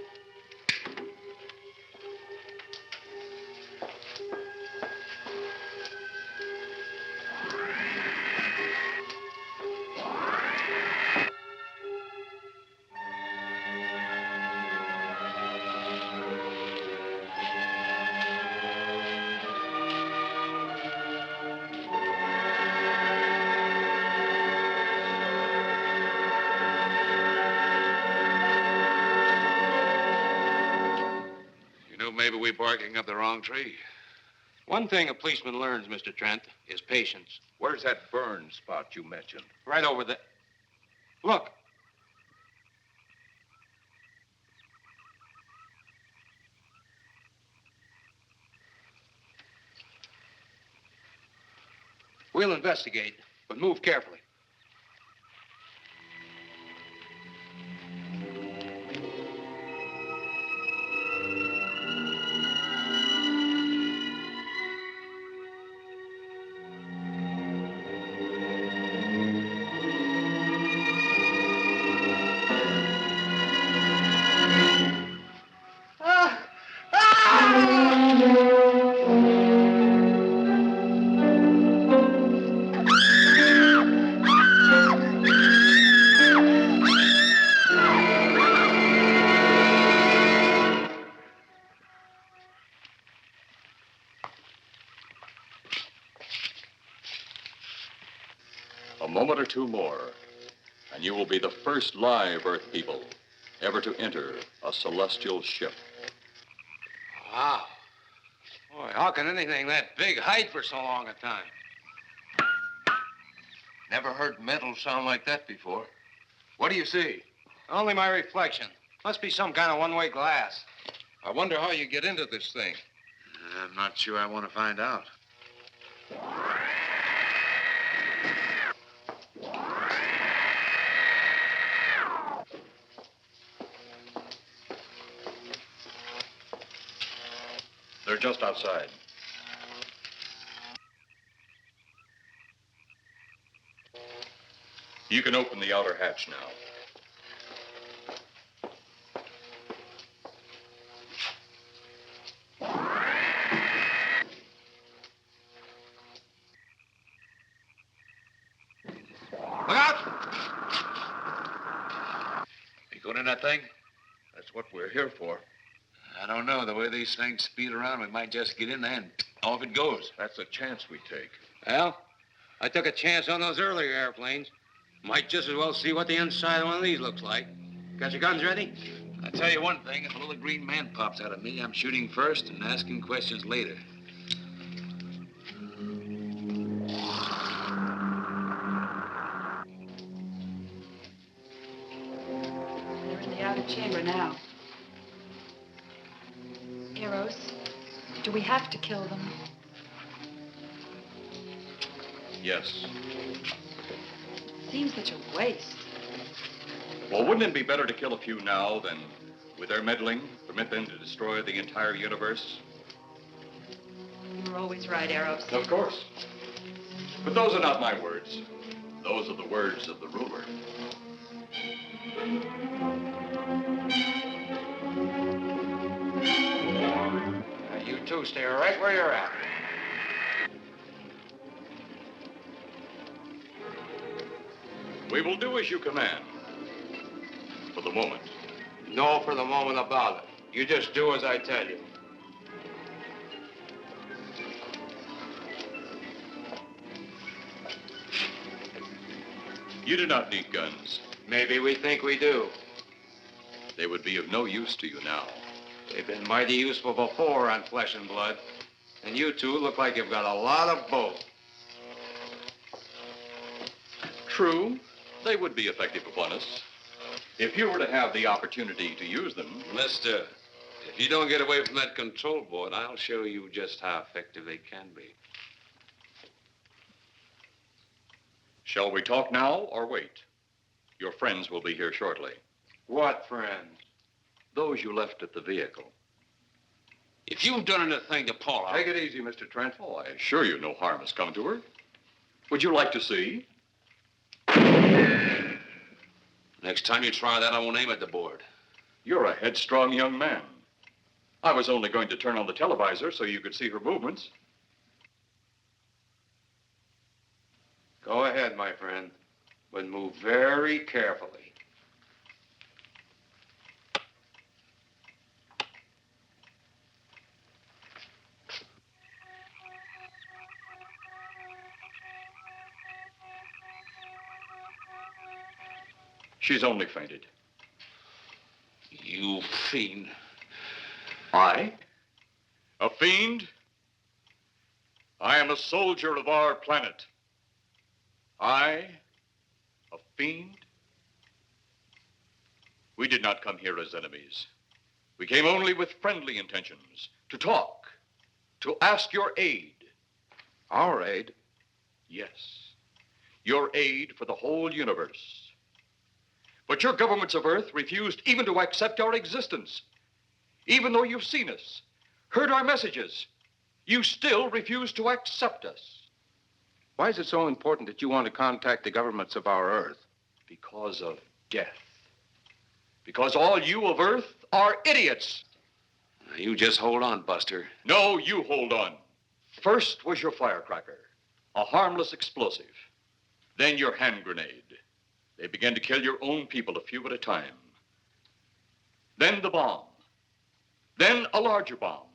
Maybe we're barking up the wrong tree. One thing a policeman learns, Mr. Trent, is patience. Where's that burn spot you mentioned? Right over there. Look. We'll investigate, but move carefully. moment or two more, and you will be the first live Earth people ever to enter a celestial ship. Wow. Boy, how can anything that big hide for so long a time? Never heard metal sound like that before. What do you see? Only my reflection. Must be some kind of one-way glass. I wonder how you get into this thing. I'm not sure I want to find out. They're just outside. You can open the outer hatch now. Look out! You going in that thing? That's what we're here for. I don't know. The way these things speed around, we might just get in there and off it goes. That's a chance we take. Well, I took a chance on those earlier airplanes. Might just as well see what the inside of one of these looks like. Got your guns ready? I'll tell you one thing. If a little green man pops out of me, I'm shooting first and asking questions later. They're in the outer chamber now. Eros, do we have to kill them? Yes. Seems such a waste. Well, wouldn't it be better to kill a few now than, with their meddling, permit them to destroy the entire universe? You're always right, Eros. Of course. But those are not my words. Those are the words of the ruler. Now, you two stay right where you're at. We will do as you command. For the moment. No for the moment about it. You just do as I tell you. You do not need guns. Maybe we think we do. They would be of no use to you now. They've been mighty useful before on flesh and blood. And you two look like you've got a lot of both. True, they would be effective upon us. If you were to have the opportunity to use them. Mister, if you don't get away from that control board, I'll show you just how effective they can be. Shall we talk now or wait? Your friends will be here shortly. What friends? Those you left at the vehicle. If you've done anything to Paula... Take it easy, Mr. Trent. Oh, I assure you no harm has come to her. Would you like to see? Next time you try that, I won't aim at the board. You're a headstrong young man. I was only going to turn on the televisor so you could see her movements. Go ahead, my friend, but move very carefully. She's only fainted. You fiend. I? A fiend? I am a soldier of our planet. I? A fiend? We did not come here as enemies. We came only with friendly intentions, to talk, to ask your aid. Our aid? Yes, your aid for the whole universe. But your governments of Earth refused even to accept our existence. Even though you've seen us, heard our messages, you still refuse to accept us. Why is it so important that you want to contact the governments of our Earth? Because of death. Because all you of Earth are idiots. Now, you just hold on, Buster. No, you hold on. First was your firecracker, a harmless explosive. Then your hand grenade. They began to kill your own people a few at a time. Then the bomb. Then a larger bomb.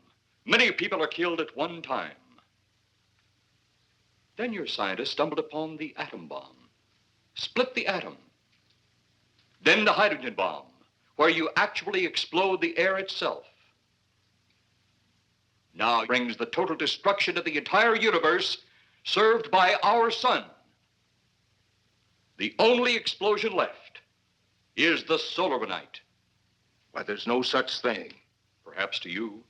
Many people are killed at one time. Then your scientists stumbled upon the atom bomb. split the atom. Then the hydrogen bomb, where you actually explode the air itself. Now brings the total destruction of the entire universe served by our sun. The only explosion left is the solar night. Why, there's no such thing. Perhaps to you,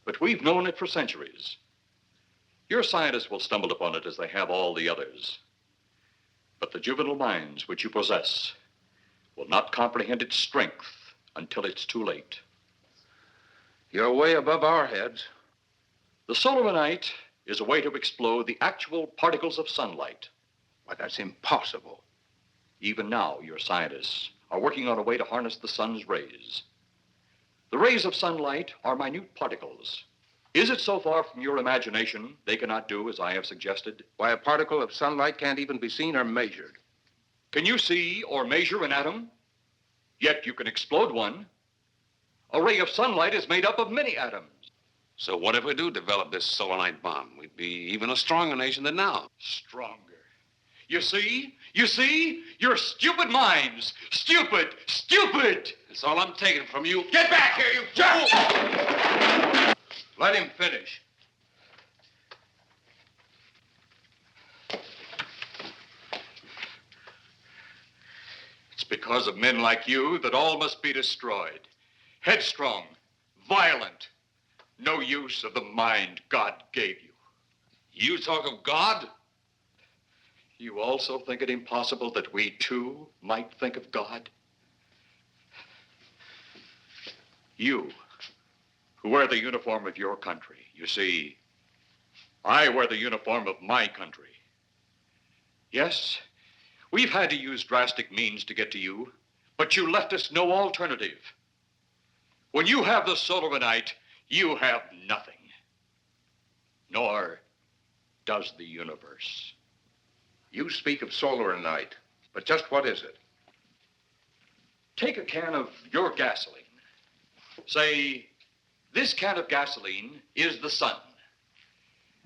but we've known it for centuries. Your scientists will stumble upon it as they have all the others. But the juvenile minds which you possess will not comprehend its strength until it's too late. You're way above our heads. The solar night is a way to explode the actual particles of sunlight. Why, that's impossible. Even now, your scientists are working on a way to harness the sun's rays. The rays of sunlight are minute particles. Is it so far from your imagination they cannot do as I have suggested? Why, a particle of sunlight can't even be seen or measured. Can you see or measure an atom? Yet you can explode one. A ray of sunlight is made up of many atoms. So what if we do develop this solar night bomb? We'd be even a stronger nation than now. Stronger. You see? Your stupid minds. Stupid! That's all I'm taking from you. Get back here, you jerk! Let him finish. It's because of men like you that all must be destroyed. Headstrong, violent, no use of the mind God gave you. You talk of God? You also think it impossible that we, too, might think of God? You, who wear the uniform of your country. You see, I wear the uniform of my country. Yes, we've had to use drastic means to get to you, but you left us no alternative. When you have the solar night, you have nothing. Nor does the universe. You speak of solar night, but just what is it? Take a can of your gasoline. Say, this can of gasoline is the sun.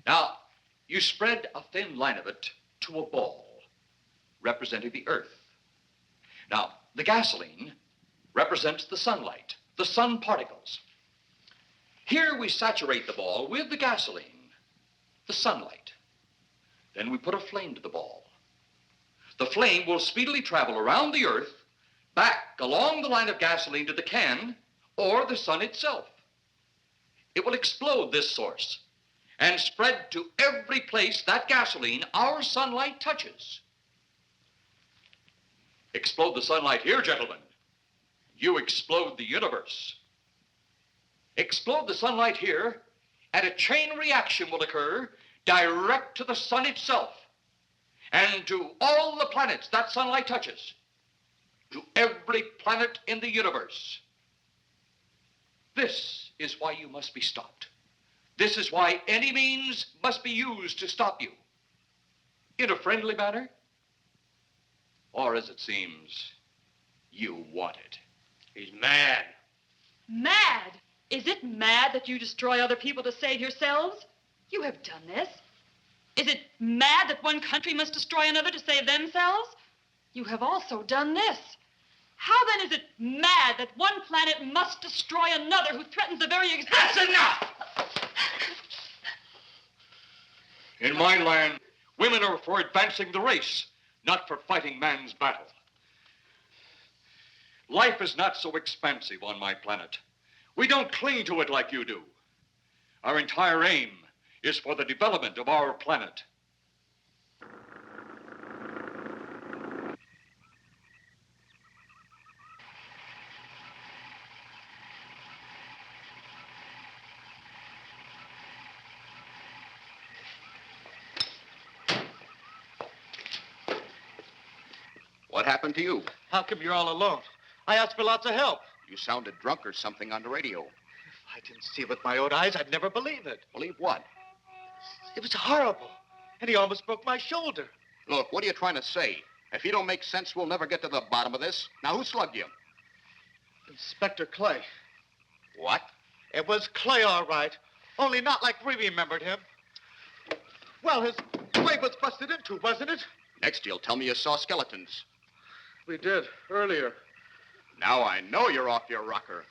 Now, you spread a thin line of it to a ball, representing the earth. Now, the gasoline represents the sunlight, the sun particles. Here we saturate the ball with the gasoline, the sunlight. Then we put a flame to the ball. The flame will speedily travel around the earth, back along the line of gasoline to the can, or the sun itself. It will explode this source and spread to every place that gasoline, our sunlight, touches. Explode the sunlight here, gentlemen. You explode the universe. Explode the sunlight here, and a chain reaction will occur direct to the sun itself and to all the planets that sunlight touches, to every planet in the universe. This is why you must be stopped. This is why any means must be used to stop you. In a friendly manner, or as it seems, you want it. He's mad. Mad? Is it mad that you destroy other people to save yourselves? You have done this. Is it mad that one country must destroy another to save themselves? You have also done this. How then is it mad that one planet must destroy another who threatens the very existence? That's enough! In my land, women are for advancing the race, not for fighting man's battle. Life is not so expansive on my planet. We don't cling to it like you do. Our entire aim is for the development of our planet. What happened to you? How come you're all alone? I asked for lots of help. You sounded drunk or something on the radio. If I didn't see it with my own eyes, I'd never believe it. Believe what? It was horrible. And he almost broke my shoulder. Look, what are you trying to say? If you don't make sense, we'll never get to the bottom of this. Now, who slugged you? Inspector Clay. What? It was Clay, all right. Only not like we remembered him. Well, his way was busted into, wasn't it? Next, you'll tell me you saw skeletons. We did, earlier. Now I know you're off your rocker.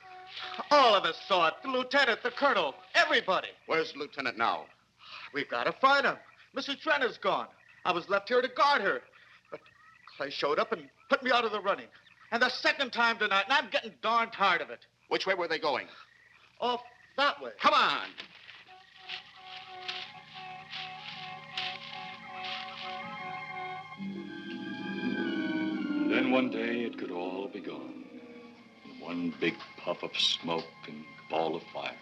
All of us saw it. The lieutenant, the colonel, everybody. Where's the lieutenant now? We've got to find him. Mrs. Trent is gone. I was left here to guard her. But Clay showed up and put me out of the running. And the second time tonight, and I'm getting darn tired of it. Which way were they going? Off that way. Come on. And then one day it could all be gone. In one big puff of smoke and ball of fire.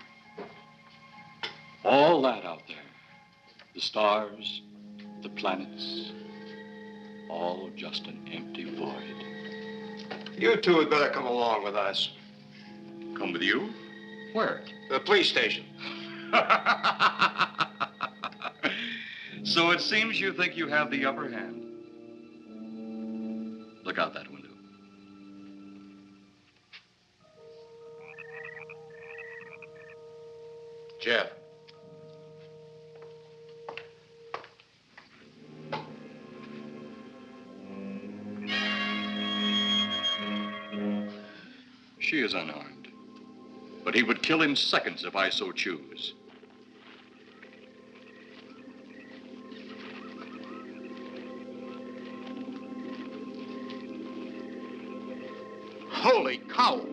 All that out there. The stars, the planets, all just an empty void. You two had better come along with us. Come with you? Where? The police station. So it seems you think you have the upper hand. Look out that window. Jeff. She is unarmed. But he would kill in seconds if I so choose. Holy cow!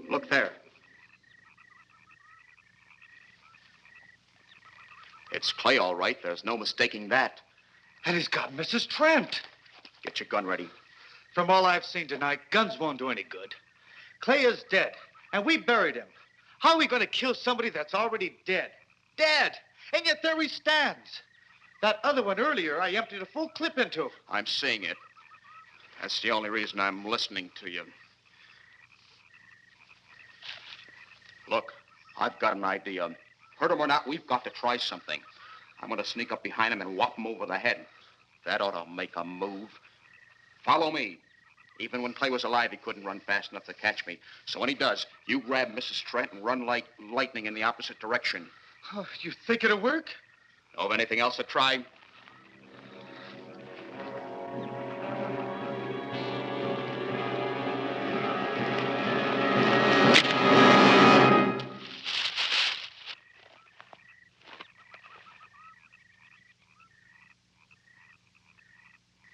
Look there. It's Clay, all right. There's no mistaking that. And he's got Mrs. Trent. Get your gun ready. From all I've seen tonight, guns won't do any good. Clay is dead, and we buried him. How are we going to kill somebody that's already dead? Dead! And yet there he stands. That other one earlier, I emptied a full clip into. I'm seeing it. That's the only reason I'm listening to you. Look, I've got an idea. Hurt him or not, we've got to try something. I'm going to sneak up behind him and whop him over the head. That ought to make a move. Follow me. Even when Clay was alive, he couldn't run fast enough to catch me. So when he does, you grab Mrs. Trent and run like lightning in the opposite direction. Oh, you think it'll work? Know of anything else to try?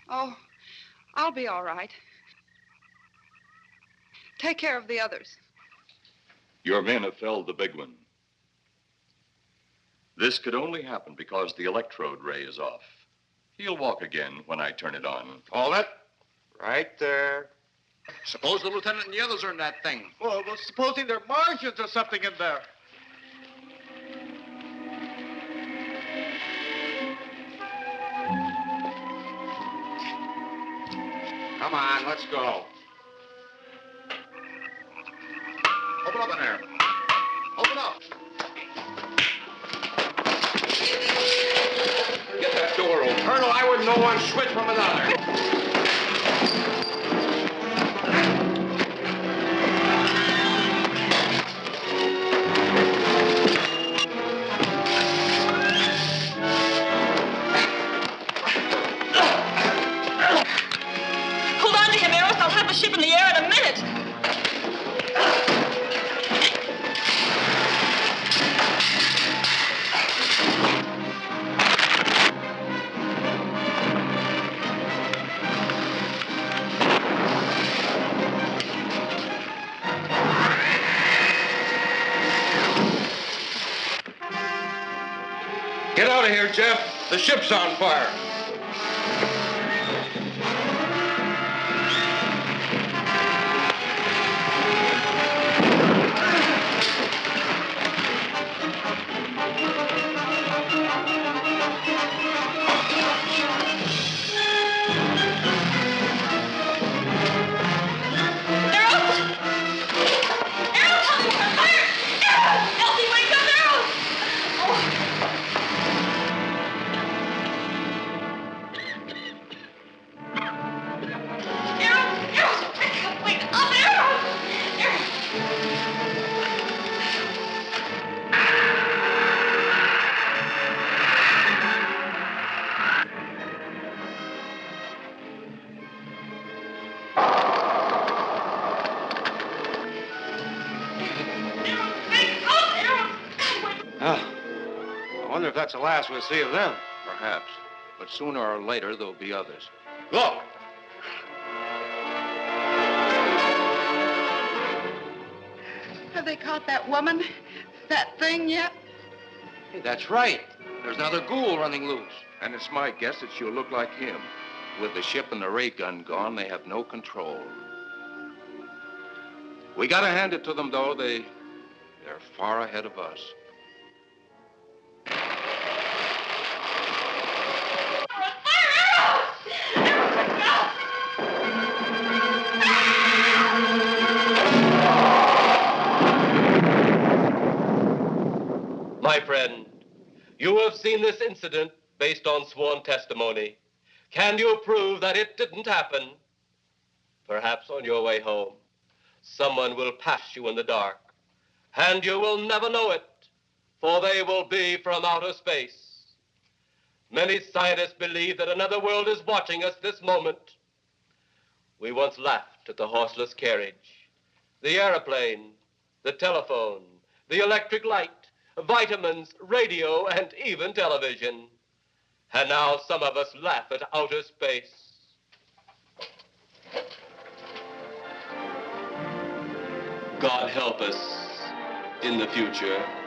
Oh, I'll be all right. Take care of the others. Your men have felled the big one. This could only happen because the electrode ray is off. He'll walk again when I turn it on. Hold it. Right there. Suppose the lieutenant and the others are in that thing. Well, supposing there are Martians or something in there. Come on, let's go. Open up in there. Open up. Get that door open. Colonel, I wouldn't know one switch from another. Hold on to him, Eros. I'll have the ship in the air in a minute. Get out of here, Jeff. The ship's on fire. wonder if that's the last we'll see of them. Perhaps. But sooner or later, there'll be others. Look! Have they caught that woman? That thing yet? Hey, that's right. There's another ghoul running loose. And it's my guess that she'll look like him. With the ship and the ray gun gone, they have no control. We gotta hand it to them, though. They're far ahead of us. My friend, you have seen this incident based on sworn testimony. Can you prove that it didn't happen? Perhaps on your way home, someone will pass you in the dark, and you will never know it, for they will be from outer space. Many scientists believe that another world is watching us this moment. We once laughed at the horseless carriage, the airplane, the telephone, the electric light, vitamins, radio, and even television. And now some of us laugh at outer space. God help us in the future.